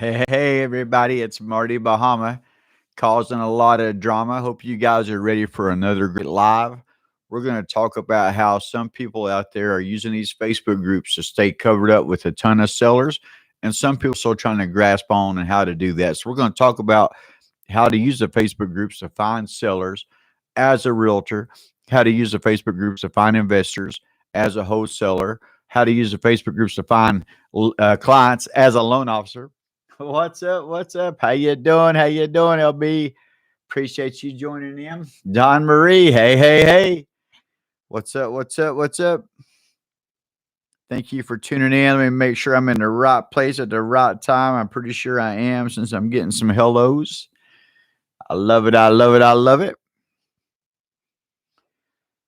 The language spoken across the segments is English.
Hey, everybody, it's Marty Bahama causing a lot of drama. Hope you guys are ready for another great live. We're going to talk about how some people out there are using these Facebook groups to stay covered up with a ton of sellers, and some people still trying to grasp on and how to do that. So, we're going to talk about how to use the Facebook groups to find sellers as a realtor, how to use the Facebook groups to find investors as a wholesaler, how to use the Facebook groups to find clients as a loan officer. What's up? What's up? How you doing? How you doing, LB? Appreciate you joining in. Don Marie, hey, hey, hey. What's up? What's up? What's up? Thank you for tuning in. Let me make sure I'm in the right place at the right time. I'm pretty sure I am since I'm getting some hellos. I love it. I love it. I love it.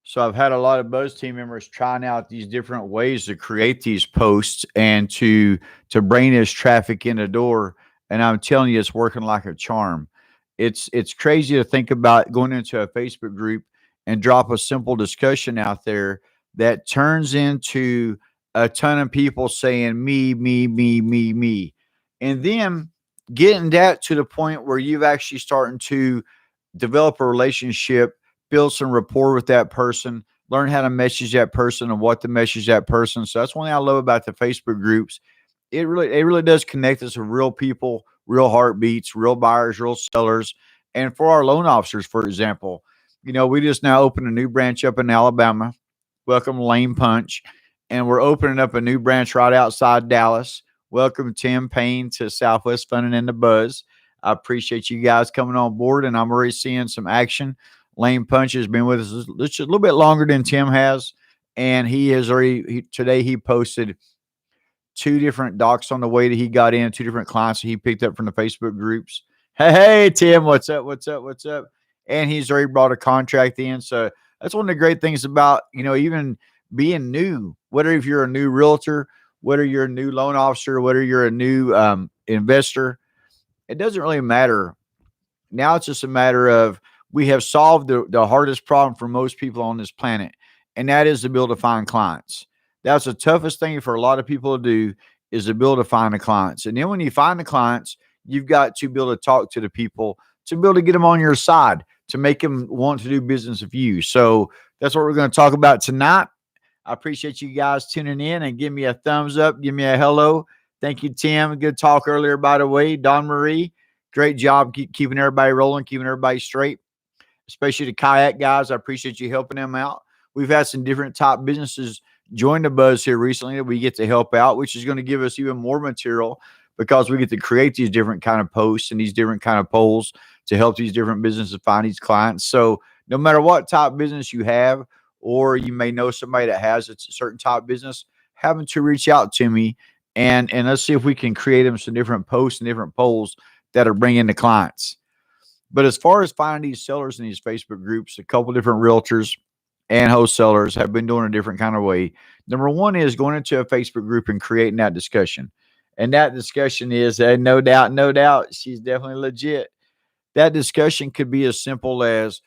So I've had a lot of Buzz team members trying out these different ways to create these posts and to bring this traffic in the door. And I'm telling you, it's working like a charm. It's crazy to think about going into a Facebook group and drop a simple discussion out there that turns into a ton of people saying me, me, me, me, me. And then getting that to the point where you've actually starting to develop a relationship, build some rapport with that person, learn how to message that person and what to message that person. So that's one thing I love about the Facebook groups. It really does connect us with real people, real heartbeats, real buyers, real sellers. And for our loan officers, for example, we just now opened a new branch up in Alabama. Welcome Lane Punch. And we're opening up a new branch right outside Dallas. Welcome Tim Payne to Southwest Funding and the Buzz. I appreciate you guys coming on board, and I'm already seeing some action. Lane Punch has been with us just a little bit longer than Tim has, and he has already today he posted two different docs on the way that he got in, two different clients that he picked up from the Facebook groups. Hey, Tim, what's up? What's up? What's up? And he's already brought a contract in. So that's one of the great things about, even being new, whether if you're a new realtor, whether you're a new loan officer, whether you're a new investor, it doesn't really matter. Now it's just a matter of we have solved the hardest problem for most people on this planet, and that is to be able to find clients. That's the toughest thing for a lot of people to do is to be able to find the clients. And then when you find the clients, you've got to be able to talk to the people to be able to get them on your side, to make them want to do business with you. So that's what we're going to talk about tonight. I appreciate you guys tuning in and give me a thumbs up. Give me a hello. Thank you, Tim. Good talk earlier, by the way. Don Marie, great job keeping everybody rolling, keeping everybody straight, especially the kayak guys. I appreciate you helping them out. We've had some different top businesses join the Buzz here recently that we get to help out, which is going to give us even more material because we get to create these different kind of posts and these different kind of polls to help these different businesses find these clients. So no matter what type business you have, or you may know somebody that has a certain type business, having to reach out to me and let's see if we can create them some different posts and different polls that are bringing the clients. But as far as finding these sellers in these Facebook groups, a couple different realtors and wholesalers have been doing a different kind of way. Number one is going into a Facebook group and creating that discussion. And that discussion is, no doubt, she's definitely legit. That discussion could be as simple as,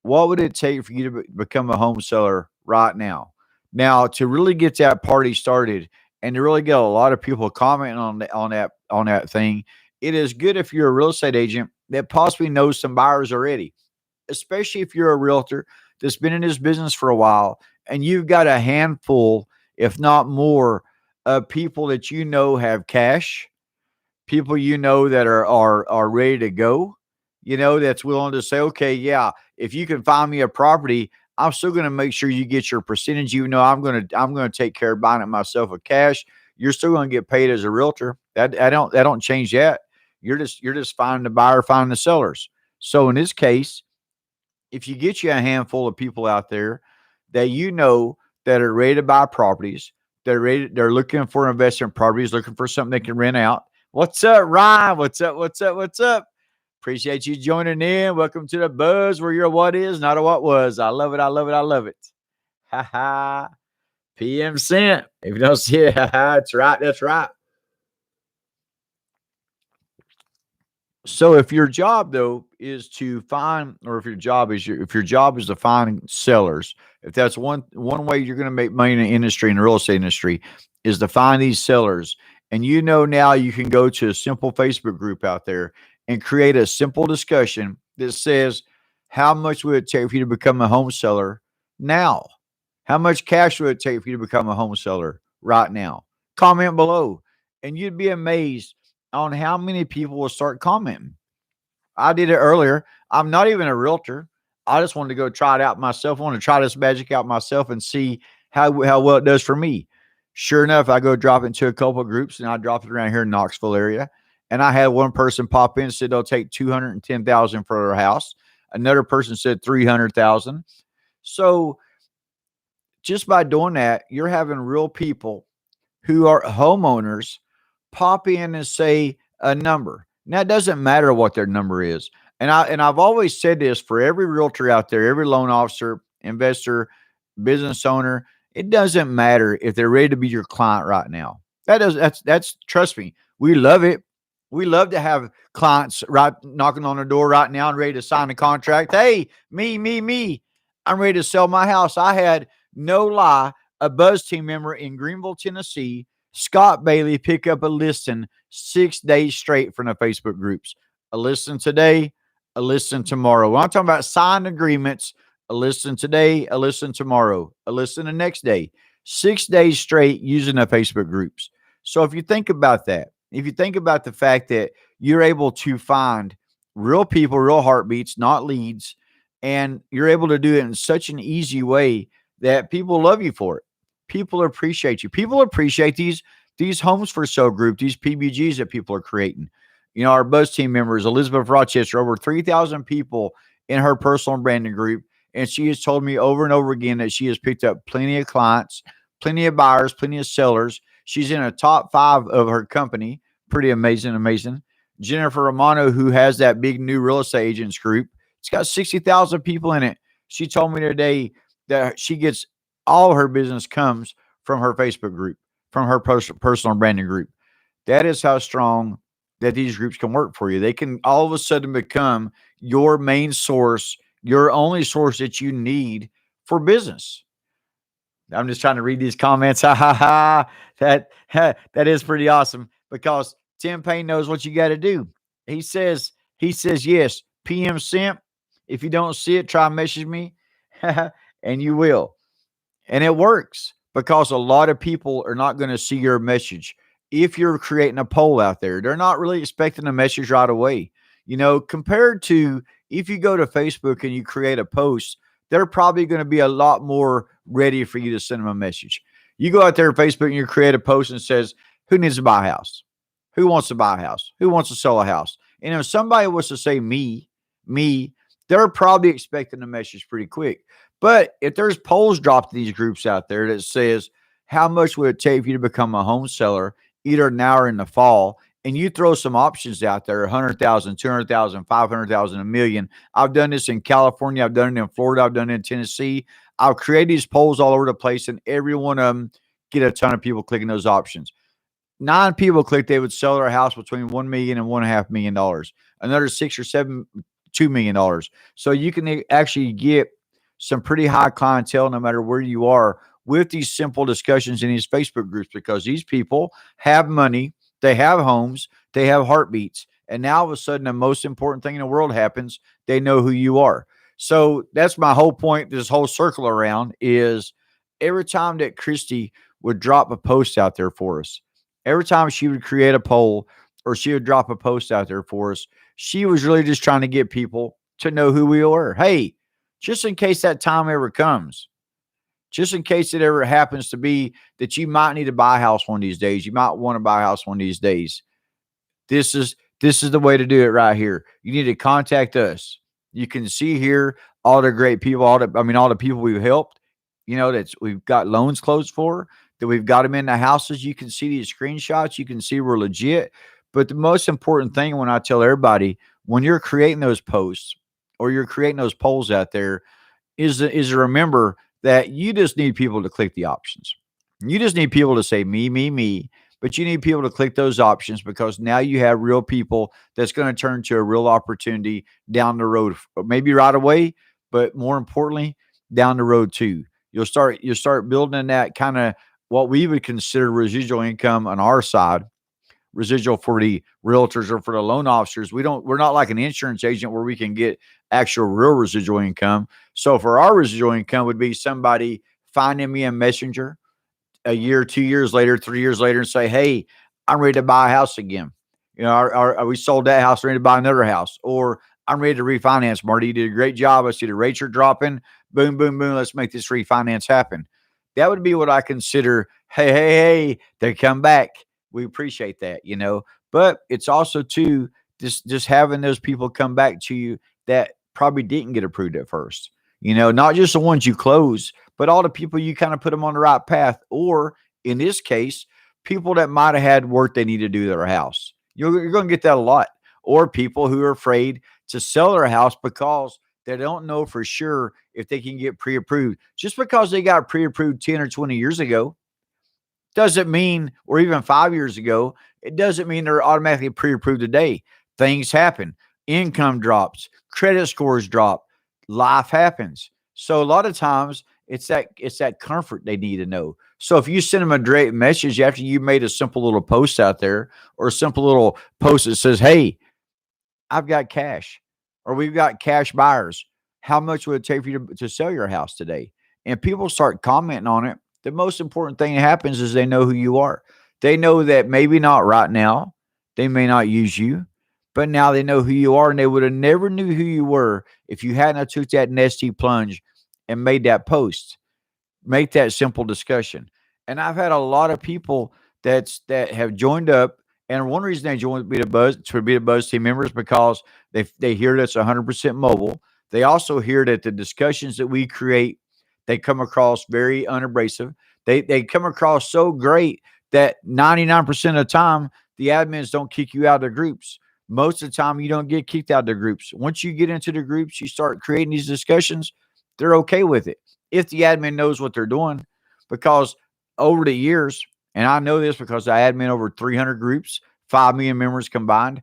what would it take for you to become a home seller right now? Now, to really get that party started and to really get a lot of people commenting on that thing, it is good if you're a real estate agent that possibly knows some buyers already, especially if you're a realtor that's been in this business for a while and you've got a handful, if not more, of people that have cash, people that are ready to go, that's willing to say, okay, yeah, if you can find me a property, I'm still going to make sure you get your percentage. I'm going to take care of buying it myself with cash. You're still going to get paid as a realtor. That don't change that. You're just finding the buyer, finding the sellers. So in this case, if you get you a handful of people out there that that are ready to buy properties, they're looking for investment properties, looking for something they can rent out. What's up, Ryan? What's up? What's up? What's up? Appreciate you joining in. Welcome to the Buzz, where your what is, not a what was. I love it. I love it. I love it. Ha ha. PM sent. If you don't see it, that's right. That's right. So if your job though is to find, or if your job is to find sellers, if that's one way you're going to make money in the industry, in the real estate industry, is to find these sellers And now you can go to a simple Facebook group out there and create a simple discussion that says, how much would it take for you to become a home seller now? How much cash would it take for you to become a home seller right now? Comment below. And you'd be amazed on how many people will start commenting. I did it earlier. I'm not even a realtor. I just wanted to go try it out myself. I want to try this magic out myself and see how well it does for me. Sure enough, I go drop it into a couple of groups, and I dropped it around here in Knoxville area. And I had one person pop in and said they'll take 210,000 for their house. Another person said 300,000. So just by doing that, you're having real people who are homeowners pop in and say a number. Now it doesn't matter what their number is. And I've always said this for every realtor out there, every loan officer, investor, business owner, it doesn't matter if they're ready to be your client right now. That's trust me, we love it. We love to have clients right knocking on the door right now and ready to sign the contract. Hey, me. I'm ready to sell my house. I had no lie, a Buzz team member in Greenville, Tennessee, Scott Bailey, pick up a listing 6 days straight from the Facebook groups. A listing today, a listing tomorrow. When I'm talking about signed agreements, a listing today, a listing tomorrow, a listing the next day. 6 days straight using the Facebook groups. So if you think about that, if you think about the fact that you're able to find real people, real heartbeats, not leads, and you're able to do it in such an easy way that people love you for it. People appreciate you. People appreciate these homes for sale group, these PBGs that people are creating. Our Buzz team members, Elizabeth Rochester, over 3,000 people in her personal branding group. And she has told me over and over again that she has picked up plenty of clients, plenty of buyers, plenty of sellers. She's in a top 5 of her company. Pretty amazing. Jennifer Romano, who has that big new real estate agents group, it's got 60,000 people in it. She told me today that she gets all her business comes from her Facebook group, from her personal branding group. That is how strong that these groups can work for you. They can all of a sudden become your main source, your only source that you need for business. I'm just trying to read these comments. Ha ha ha. That is pretty awesome because Tim Payne knows what you got to do. He says yes. PM Simp. If you don't see it, try message me, and you will. And it works because a lot of people are not going to see your message. If you're creating a poll out there, they're not really expecting a message right away. Compared to if you go to Facebook and you create a post, they're probably going to be a lot more ready for you to send them a message. You go out there on Facebook and you create a post and says, who needs to buy a house? Who wants to buy a house? Who wants to sell a house? And if somebody was to say me, they're probably expecting a message pretty quick. But if there's polls dropped in these groups out there that says, how much would it take for you to become a home seller either now or in the fall? And you throw some options out there, 100,000, 200,000, 500,000, a million. I've done this in California. I've done it in Florida. I've done it in Tennessee. I'll create these polls all over the place, and every one of them get a ton of people clicking those options. 9 people clicked they would sell their house between $1 million and $1.5 million. Another 6 or 7, $2 million. So you can actually get some pretty high clientele no matter where you are with these simple discussions in these Facebook groups because these people have money, they have homes, they have heartbeats. And now all of a sudden, the most important thing in the world happens. They know who you are. So that's my whole point. This whole circle around is every time that Christy would drop a post out there for us, every time she would create a poll or she would drop a post out there for us, she was really just trying to get people to know who we were. Hey, just in case that time ever comes, just in case it ever happens to be that you might need to buy a house one of these days, you might want to buy a house one of these days. This is the way to do it right here. You need to contact us. You can see here all the great people, all the people we've helped, that we've got loans closed for, that we've got them in the houses. You can see these screenshots. You can see we're legit. But the most important thing when I tell everybody, when you're creating those posts or you're creating those polls out there, is to remember that you just need people to click the options. You just need people to say me, but you need people to click those options because now you have real people that's going to turn to a real opportunity down the road, maybe right away, but more importantly, down the road too. You'll start building that kind of what we would consider residual income on our side residual for the realtors or for the loan officers. We're not like an insurance agent where we can get actual real residual income. So for our residual income would be somebody finding me a messenger a year, 2 years later, 3 years later, and say, "Hey, I'm ready to buy a house again. We sold that house, ready to buy another house, or I'm ready to refinance. Marty, you did a great job. I see the rates are dropping. Boom, boom, boom. Let's make this refinance happen." That would be what I consider. Hey, hey, hey, they come back. We appreciate that. But it's also too just having those people come back to you that probably didn't get approved at first. Not just the ones you close, but all the people you kind of put them on the right path. Or in this case, people that might have had work they need to do to their house. You're going to get that a lot. Or people who are afraid to sell their house because they don't know for sure if they can get pre-approved. Just because they got pre-approved 10 or 20 years ago doesn't mean, or even 5 years ago, it doesn't mean they're automatically pre-approved today. Things happen. Income drops, credit scores drop, life happens. So a lot of times it's that comfort they need to know. So if you send them a direct message after you made a simple little post out there, or a simple little post that says, "Hey, I've got cash," or "We've got cash buyers. How much would it take for you to sell your house today?" And people start commenting on it. The most important thing that happens is they know who you are. They know that maybe not right now, they may not use you, but now they know who you are, and they would have never knew who you were if you hadn't have took that nesty plunge and made that post. Make that simple discussion. And I've had a lot of people that have joined up, and one reason they joined to be the Buzz team members because they hear that's 100% mobile. They also hear that the discussions that we create, they come across very unabrasive. They come across so great that 99% of the time the admins don't kick you out of the groups. Most of the time you don't get kicked out of the groups. Once you get into the groups, you start creating these discussions, they're okay with it if the admin knows what they're doing. Because over the years, and I know this because I admin over 300 groups, 5 million members combined,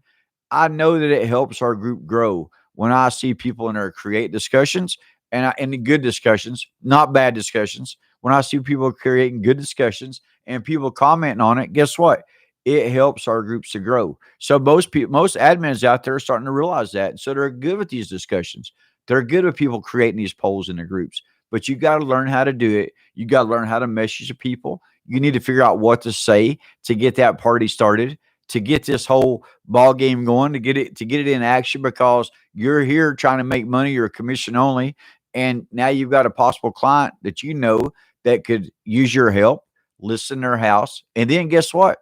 I know that it helps our group grow when I see people in there create discussions, and the good discussions, not bad discussions. When I see people creating good discussions and people commenting on it, guess what? It helps our groups to grow. So most admins out there are starting to realize that. And so they're good with these discussions. They're good with people creating these polls in the groups. But you got to learn how to do it. You got to learn how to message the people. You need to figure out what to say to get that party started, to get this whole ball game going, to get it in action, because you're here trying to make money. You're a commission only, and now you've got a possible client that could use your help, list in their house, and then guess what?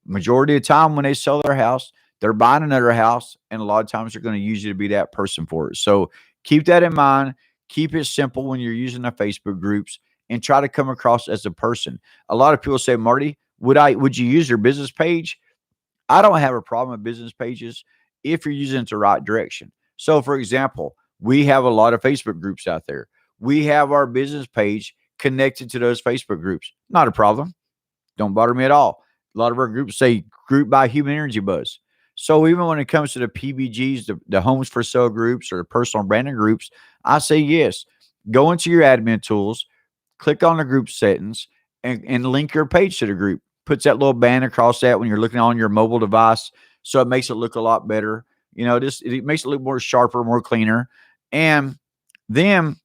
Majority of the time when they sell their house, they're buying another house, and a lot of times they're going to use you to be that person for it. So keep that in mind. Keep it simple when you're using the Facebook groups, and try to come across as a person. A lot of people say, "Marty, would you use your business page?" I don't have a problem with business pages if you're using it the right direction. So, for example, we have a lot of Facebook groups out there. We have our business page connected to those Facebook groups. Not a problem. Don't bother me at all. A lot of our groups say group by Human Energy Buzz. So even when it comes to the PBGs, the homes for sale groups or personal branding groups, I say yes. Go into your admin tools, click on the group settings, and link your page to the group. Puts that little band across that when you're looking on your mobile device. So it makes it look a lot better. It makes it look more sharper, more cleaner. And then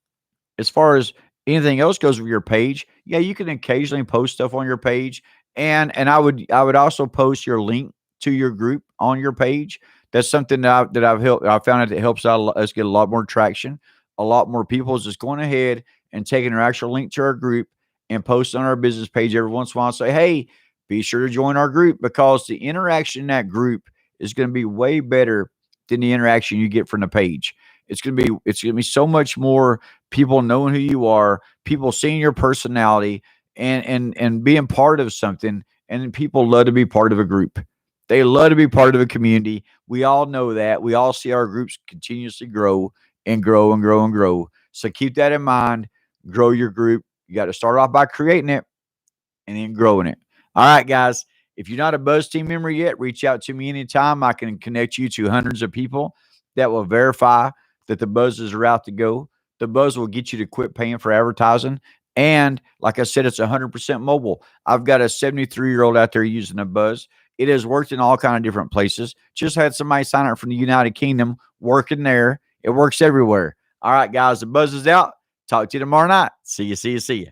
as far as anything else goes with your page, yeah, you can occasionally post stuff on your page, and I would also post your link to your group on your page. That's something I found out that helps us get a lot more traction. A lot more people is just going ahead and taking our actual link to our group and post on our business page every once in a while and say, "Hey, be sure to join our group," because the interaction in that group is going to be way better than the interaction you get from the page. It's going to be so much more people knowing who you are, people seeing your personality, and being part of something. And then people love to be part of a group. They love to be part of a community. We all know that. We all see our groups continuously grow and grow and grow and grow. So keep that in mind. Grow your group. You got to start off by creating it and then growing it. All right, guys. If you're not a Buzz team member yet, reach out to me anytime. I can connect you to hundreds of people that will verify that the Buzz is a route to go. The Buzz will get you to quit paying for advertising. And like I said, it's 100% mobile. I've got a 73-year-old out there using a Buzz. It has worked in all kind of different places. Just had somebody sign up from the United Kingdom working there. It works everywhere. All right, guys, the buzz is out. Talk to you tomorrow night. See you, see you, see you.